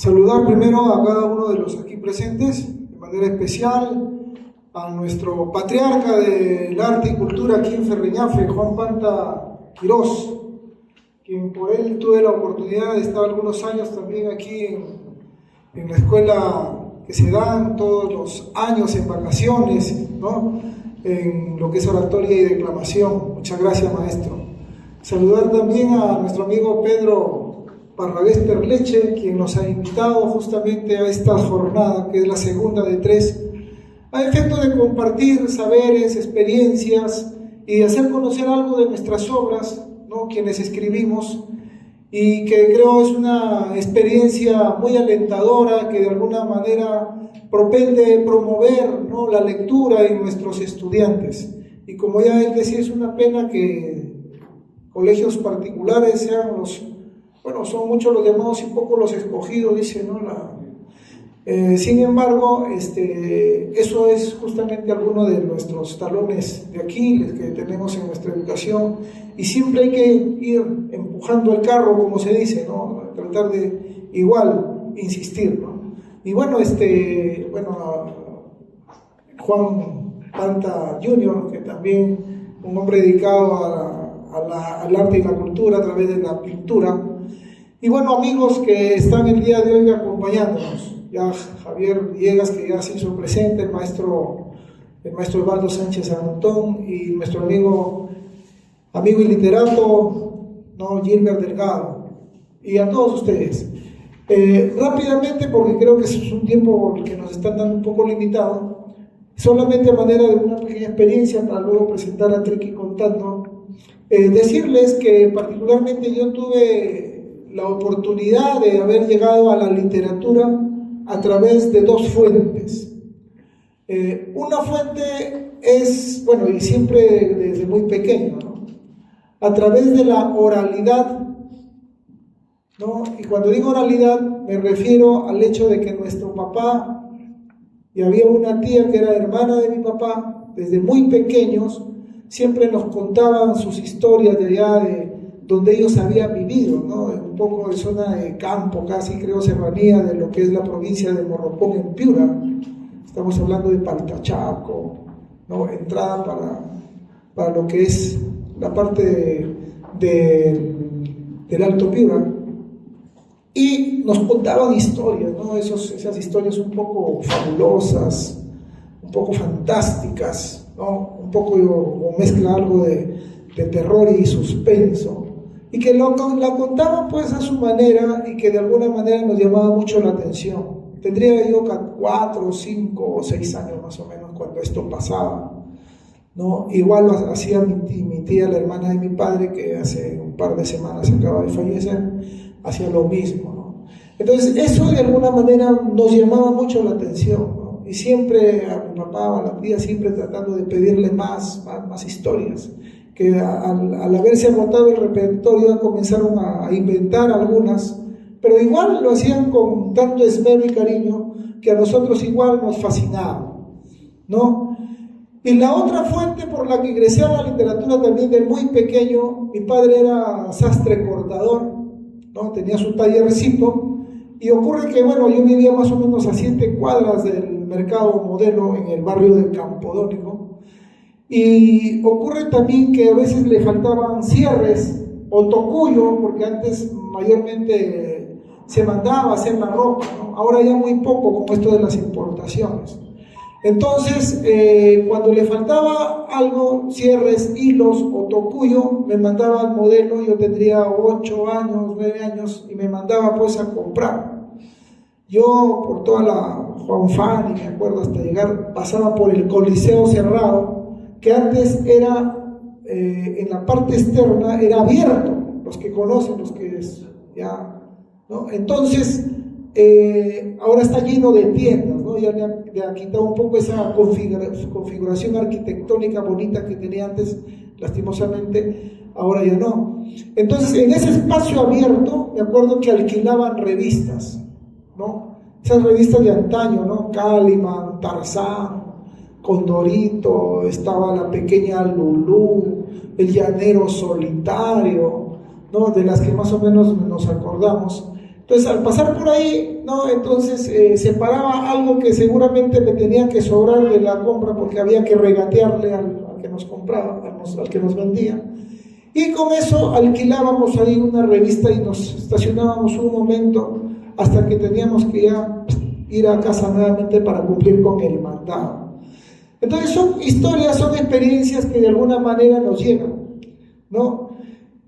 Saludar primero a cada uno de los aquí presentes, de manera especial a nuestro patriarca del arte y cultura aquí en Ferreñafe, Juan Panta Quirós, quien por él tuve la oportunidad de estar algunos años también aquí en la escuela que se dan todos los años en vacaciones, ¿no? En lo que es oratoria y declamación. Muchas gracias, maestro. Saludar también a nuestro amigo Pedro Parravés Perleche, quien nos ha invitado justamente a esta jornada, que es la segunda de 3, a efecto de compartir saberes, experiencias y hacer conocer algo de nuestras obras, ¿no? Quienes escribimos, y que creo es una experiencia muy alentadora que de alguna manera propende promover, ¿no?, la lectura en nuestros estudiantes. Y como ya él decía, es una pena que colegios particulares sean son muchos los llamados y pocos los escogidos, dice, ¿no? Sin embargo, eso es justamente alguno de nuestros talones de Aquiles que tenemos en nuestra educación, y siempre hay que ir empujando el carro, como se dice, ¿no? Tratar de igual insistir, ¿no? Y bueno, Juan Panta Jr., que también un hombre dedicado al arte y la cultura a través de la pintura. Y bueno, amigos que están el día de hoy acompañándonos, ya Javier Villegas, que ya se hizo presente, el maestro Osvaldo Sánchez Antón, y nuestro amigo y literato, ¿no?, Gilbert Delgado, y a todos ustedes. Rápidamente, porque creo que es un tiempo que nos están dando un poco limitado, solamente a manera de una pequeña experiencia para luego presentar a Triqui contando, decirles que particularmente yo tuve la oportunidad de haber llegado a la literatura a través de 2 fuentes. Una fuente es, y siempre desde muy pequeño, ¿no?, a través de la oralidad, ¿no? Y cuando digo oralidad me refiero al hecho de que nuestro papá, y había una tía que era hermana de mi papá, desde muy pequeños siempre nos contaban sus historias de allá de donde ellos habían vivido, ¿no? Un poco de zona de campo, casi creo serranía de lo que es la provincia de Morropón en Piura. Estamos hablando de Paltachaco, ¿no? Entrada para lo que es la parte del Alto Piura. Y nos contaban historias, ¿no? Esas historias un poco fabulosas, un poco fantásticas, ¿no? Un poco o mezcla algo de terror y suspenso, y que la contaban pues a su manera, y que de alguna manera nos llamaba mucho la atención. Tendría yo 4, 5 o 6 años más o menos cuando esto pasaba, ¿no? Igual lo hacía mi tía, la hermana de mi padre, que hace un par de semanas acaba de fallecer, hacía lo mismo, ¿no? Entonces eso de alguna manera nos llamaba mucho la atención, ¿no? Y siempre a mi papá, a la tía, siempre tratando de pedirle más historias, que al haberse agotado el repertorio comenzaron a inventar algunas, pero igual lo hacían con tanto esmero y cariño que a nosotros igual nos fascinaba, ¿no? Y la otra fuente por la que ingresé a la literatura también de muy pequeño, mi padre era sastre cortador, ¿no? Tenía su tallercito, y ocurre que, yo vivía más o menos a 7 cuadras del mercado Modelo en el barrio del Campodónico. Y ocurre también que a veces le faltaban cierres o tocuyo, porque antes mayormente se mandaba a hacer la ropa, ¿no? Ahora ya muy poco con esto de las importaciones. Entonces, cuando le faltaba algo, cierres, hilos o tocuyo, me mandaba al Modelo. Yo tendría 8 años, 9 años, y me mandaba pues a comprar. Yo por toda la Juan Fani, me acuerdo, hasta llegar, pasaba por el Coliseo Cerrado, que antes era, en la parte externa, era abierto, los que conocen, los que ya, ¿no? Entonces, ahora está lleno de tiendas, ¿no? Ya le ha quitado un poco esa configuración arquitectónica bonita que tenía antes, lastimosamente, ahora ya no. Entonces, en ese espacio abierto, me acuerdo que alquilaban revistas, ¿no? Esas revistas de antaño, ¿no? Caliman, Tarzán, Condorito, estaba la pequeña Lulú, el llanero solitario, ¿no?, de las que más o menos nos acordamos. Entonces, al pasar por ahí, ¿no? Entonces separaba algo que seguramente me tenía que sobrar de la compra porque había que regatearle al que nos compraba, al que nos vendía. Y con eso alquilábamos ahí una revista y nos estacionábamos un momento hasta que teníamos que ya ir a casa nuevamente para cumplir con el mandado. Entonces son historias, son experiencias que de alguna manera nos llegan, ¿no?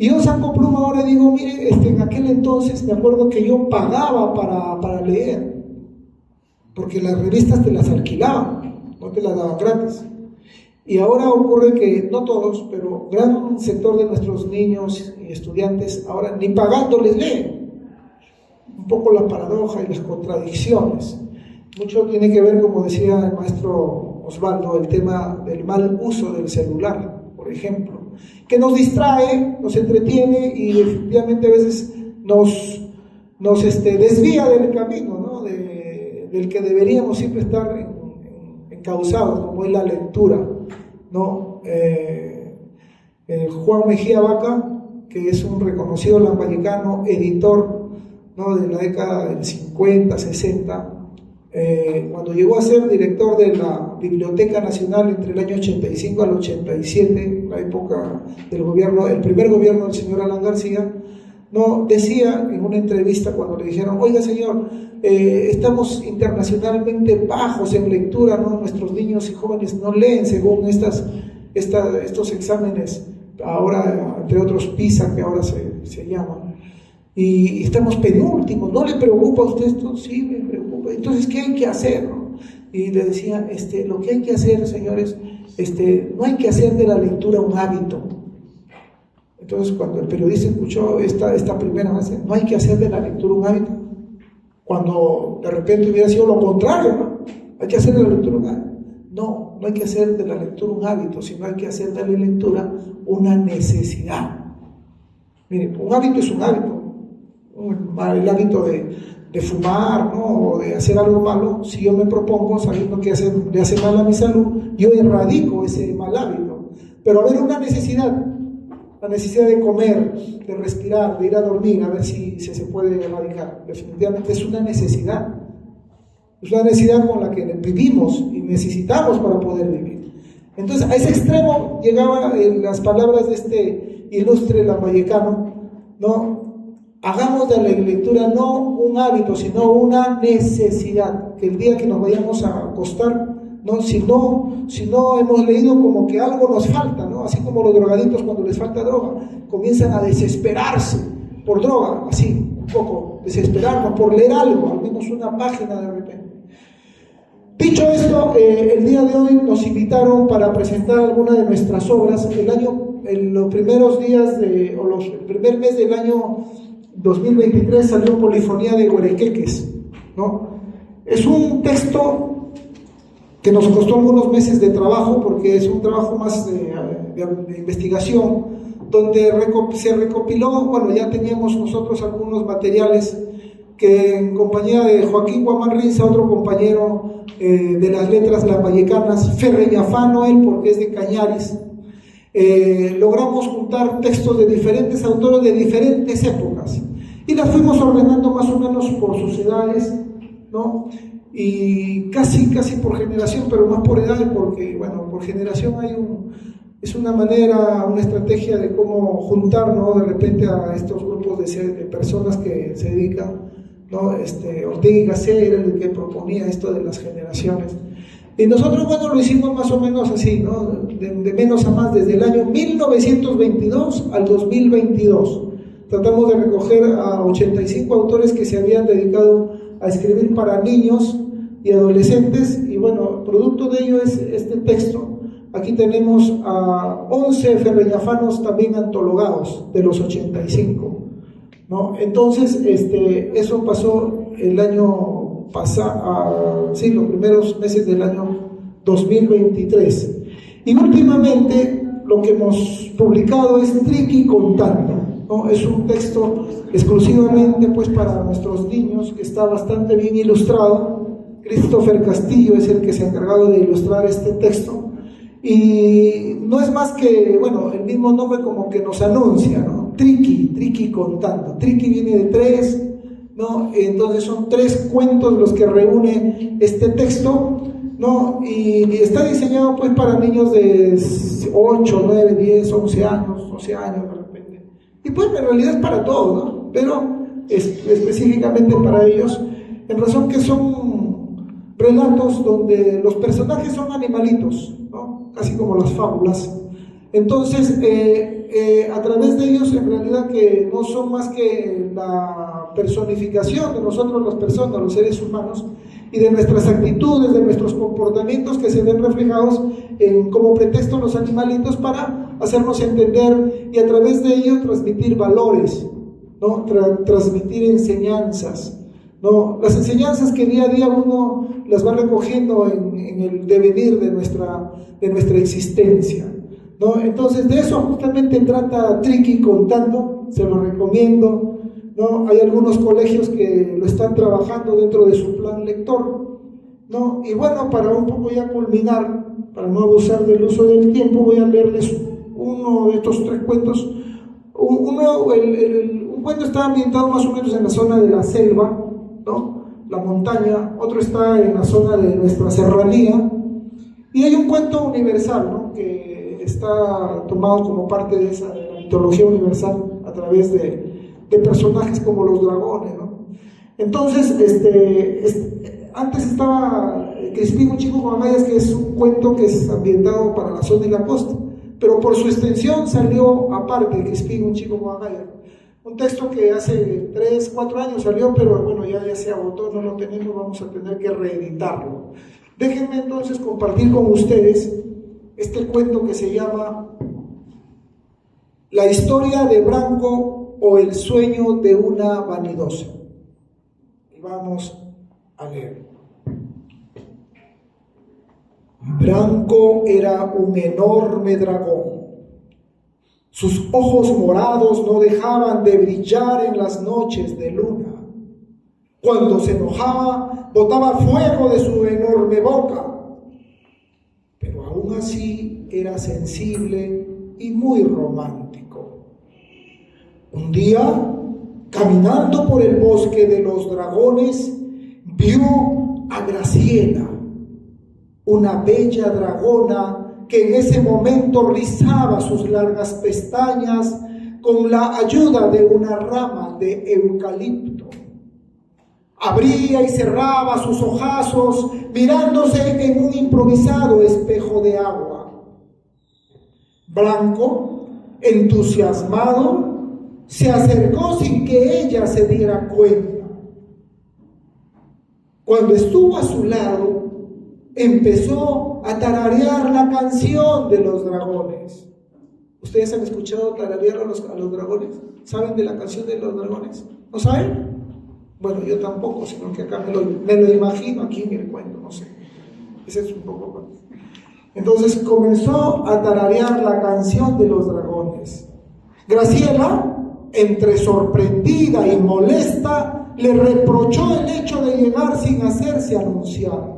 Y yo saco pluma ahora y digo, mire, en aquel entonces me acuerdo que yo pagaba para leer, porque las revistas te las alquilaban, no te las daban gratis. Y ahora ocurre que, no todos, pero gran sector de nuestros niños y estudiantes ahora ni pagándoles leen. Un poco la paradoja y las contradicciones. Mucho tiene que ver, como decía el maestro Osvaldo, el tema del mal uso del celular, por ejemplo, que nos distrae, nos entretiene y efectivamente a veces nos desvía del camino, ¿no? Del que deberíamos siempre estar encausados, como es la lectura, ¿no? Juan Mejía Vaca, que es un reconocido lambayecano, editor, ¿no? De la década del 50, 60, cuando llegó a ser director de la Biblioteca Nacional entre el año 85 al 87, la época del gobierno, el primer gobierno del señor Alan García, ¿no? Decía en una entrevista cuando le dijeron, oiga señor, estamos internacionalmente bajos en lectura, ¿no? Nuestros niños y jóvenes no leen según estos exámenes, ahora entre otros PISA que ahora se llaman, y estamos penúltimos, ¿no le preocupa a usted esto? Sí, me preocupa. Entonces, ¿qué hay que hacer, no? Y le decía, lo que hay que hacer, señores, no hay que hacer de la lectura un hábito. Entonces, cuando el periodista escuchó esta primera frase, no hay que hacer de la lectura un hábito, cuando de repente hubiera sido lo contrario, ¿no? Hay que hacer de la lectura un hábito. No hay que hacer de la lectura un hábito, sino hay que hacer de la lectura una necesidad. Miren, un hábito es un hábito. El hábito de fumar, ¿no? O de hacer algo malo, si yo me propongo, sabiendo que le hace mal a mi salud, yo erradico ese mal hábito. Pero a ver, una necesidad, la necesidad de comer, de respirar, de ir a dormir, a ver si se puede erradicar. Definitivamente es una necesidad. Es una necesidad con la que vivimos y necesitamos para poder vivir. Entonces, a ese extremo llegaban las palabras de este ilustre lambayecano, ¿no? Hagamos de la lectura no un hábito, sino una necesidad, que el día que nos vayamos a acostar, ¿no? Si no hemos leído, como que algo nos falta, ¿no? Así como los drogadictos cuando les falta droga, comienzan a desesperarse por droga, así, un poco, desesperarnos por leer algo, al menos una página de repente. Dicho esto, el día de hoy nos invitaron para presentar alguna de nuestras obras. En los primeros días el primer mes del año 2023 salió Polifonía de Guarequeques, ¿no? Es un texto que nos costó algunos meses de trabajo, porque es un trabajo más de investigación, donde se recopiló, bueno, ya teníamos nosotros algunos materiales que en compañía de Joaquín Guamán Rinza, otro compañero de las letras lambayecanas, ferreñafano él porque es de Cañaris, logramos juntar textos de diferentes autores de diferentes épocas y las fuimos ordenando más o menos por sus edades, ¿no? Y casi por generación, pero más por edades, porque bueno, por generación es una manera, una estrategia de cómo juntar, ¿no? De repente a estos grupos de personas que se dedican, ¿no? Ortega y Gasset era el que proponía esto de las generaciones. Y nosotros, bueno, lo hicimos más o menos así, ¿no? De menos a más, desde el año 1922 al 2022. Tratamos de recoger a 85 autores que se habían dedicado a escribir para niños y adolescentes, y bueno, producto de ello es este texto. Aquí tenemos a 11 ferreñafanos también antologados de los 85, ¿no? Entonces, eso pasó el año pasado, sí, los primeros meses del año 2023. Y últimamente lo que hemos publicado es Triqui Contando, ¿no? Es un texto exclusivamente pues para nuestros niños, que está bastante bien ilustrado. Christopher Castillo es el que se ha encargado de ilustrar este texto, y no es más que, bueno, el mismo nombre como que nos anuncia, ¿no? Triqui Contando. Triqui viene de 3, ¿no? Entonces son 3 cuentos los que reúne este texto, ¿no? Y está diseñado pues para niños de 8, 9, 10, 11 años, 12 años de repente. Y pues en realidad es para todos, ¿no? Pero específicamente para ellos, en razón que son relatos donde los personajes son animalitos, ¿no? Casi como las fábulas. Entonces, a través de ellos, en realidad que no son más que la personificación de nosotros las personas, los seres humanos, y de nuestras actitudes, de nuestros comportamientos que se ven reflejados como pretexto los animalitos para hacernos entender y a través de ello transmitir valores, ¿no? Transmitir enseñanzas, ¿no? Las enseñanzas que día a día uno las va recogiendo en el devenir de nuestra existencia, ¿no? Entonces de eso justamente trata Triqui contando, se lo recomiendo, ¿no? Hay algunos colegios que lo están trabajando dentro de su plan lector, ¿no? Y bueno, para un poco ya culminar, para no abusar del uso del tiempo, voy a leerles uno de estos 3 cuentos. Un cuento está ambientado más o menos en la zona de la selva, ¿no? La montaña, otro está en la zona de nuestra serranía, y hay un cuento universal, ¿no? Que está tomado como parte de la mitología universal a través de personajes como los dragones, ¿no? Entonces, antes estaba Crispín, un chico con agallas, que es un cuento que es ambientado para la zona y la costa, pero por su extensión salió aparte Crispín, un chico con agallas. Un texto que hace 3, 4 años salió, pero bueno, ya se agotó, no lo tenemos, vamos a tener que reeditarlo. Déjenme entonces compartir con ustedes este cuento que se llama La historia de Branco o el sueño de una vanidosa. Y vamos a leer. Branco era un enorme dragón. Sus ojos morados no dejaban de brillar en las noches de luna. Cuando se enojaba, botaba fuego de su enorme boca. Pero aún así era sensible y muy romántico. Un día, caminando por el bosque de los dragones, vio a Graciela, una bella dragona que en ese momento rizaba sus largas pestañas con la ayuda de una rama de eucalipto. Abría y cerraba sus ojazos mirándose en un improvisado espejo de agua. Branco, entusiasmado, se acercó sin que ella se diera cuenta. Cuando estuvo a su lado, empezó a tararear la canción de los dragones. ¿Ustedes han escuchado tararear a los dragones? ¿Saben de la canción de los dragones? ¿No saben? Bueno, yo tampoco, sino que acá me lo imagino aquí en el cuento, no sé. Ese es un poco. Entonces comenzó a tararear la canción de los dragones. Graciela, entre sorprendida y molesta, le reprochó el hecho de llegar sin hacerse anunciar.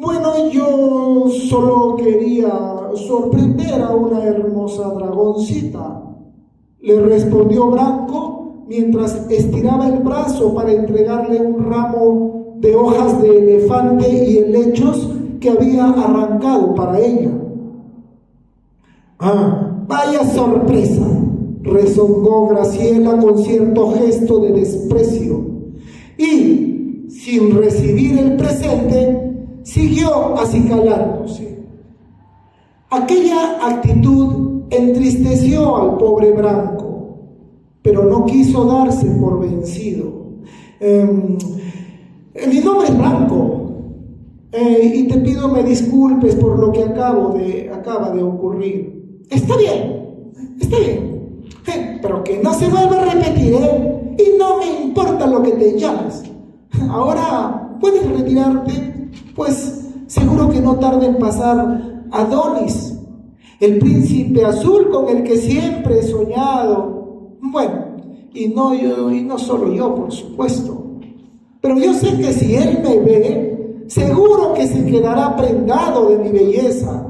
Bueno, yo solo quería sorprender a una hermosa dragoncita, le respondió Branco mientras estiraba el brazo para entregarle un ramo de hojas de elefante y helechos que había arrancado para ella. ¡Ah, vaya sorpresa!, rezongó Graciela con cierto gesto de desprecio, y, sin recibir el presente, siguió acicalándose. Aquella actitud entristeció al pobre Branco, pero no quiso darse por vencido. Mi nombre es Branco, y te pido me disculpes por lo que acaba de ocurrir. Está bien, pero que no se vuelva a repetir, y no me importa lo que te llames. Ahora puedes retirarte, pues seguro que no tarda en pasar Adonis, el príncipe azul con el que siempre he soñado. Bueno, y no solo yo, por supuesto, pero yo sé que si él me ve, seguro que se quedará prendado de mi belleza,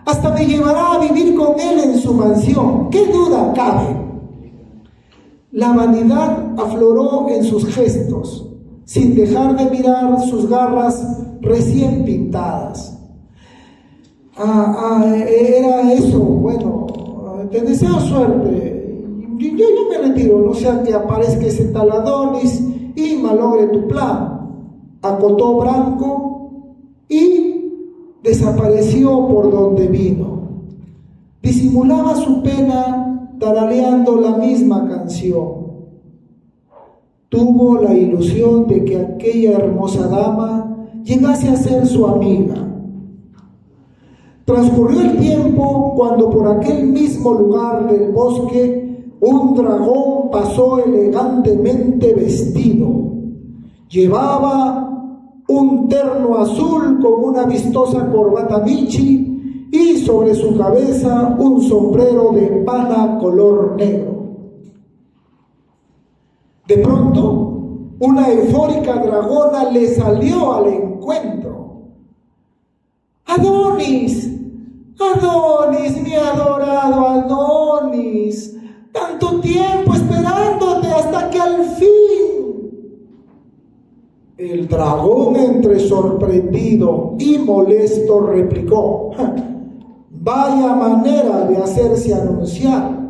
hasta me llevará a vivir con él en su mansión. ¿Qué duda cabe? la vanidad afloró en sus gestos, sin dejar de mirar sus garras recién pintadas. Era eso, bueno, te deseo suerte, yo me retiro, no sea que aparezca ese tal Adonis y malogre tu plan, acotó Branco y desapareció por donde vino. Disimulaba su pena tarareando la misma canción. Tuvo la ilusión de que aquella hermosa dama llegase a ser su amiga. Transcurrió el tiempo cuando por aquel mismo lugar del bosque un dragón pasó elegantemente vestido. Llevaba un terno azul con una vistosa corbata michi y sobre su cabeza un sombrero de pana color negro. De pronto, una eufórica dragona le salió al encuentro. ¡Adonis! ¡Adonis, mi adorado Adonis! ¡Tanto tiempo esperándote hasta que al fin! El dragón, entre sorprendido y molesto, replicó: «Vaya manera de hacerse anunciar.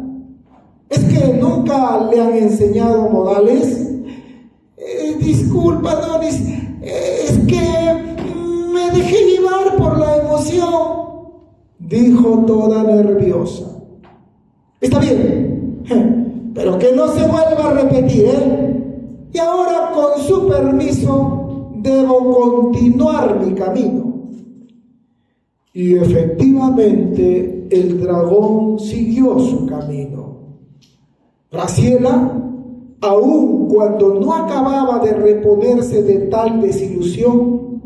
¿Es que nunca le han enseñado modales?» Disculpa, Adonis, es que me dejé llevar por la emoción, dijo toda nerviosa. Está bien, pero que no se vuelva a repetir, ¿eh? Y ahora, con su permiso, debo continuar mi camino. Y efectivamente, el dragón siguió su camino. Graciela, aun cuando no acababa de reponerse de tal desilusión,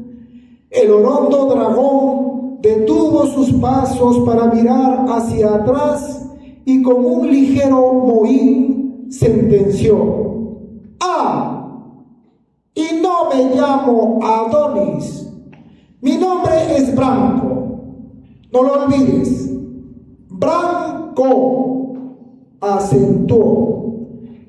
el orondo dragón detuvo sus pasos para mirar hacia atrás y con un ligero mohín sentenció: «¡Ah! Y no me llamo Adonis. Mi nombre es Branco. No lo olvides. Branco», acentuó,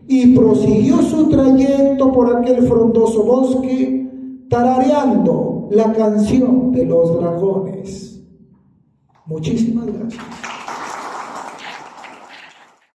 y prosiguió su trayecto por aquel frondoso bosque, tarareando la canción de los dragones. Muchísimas gracias.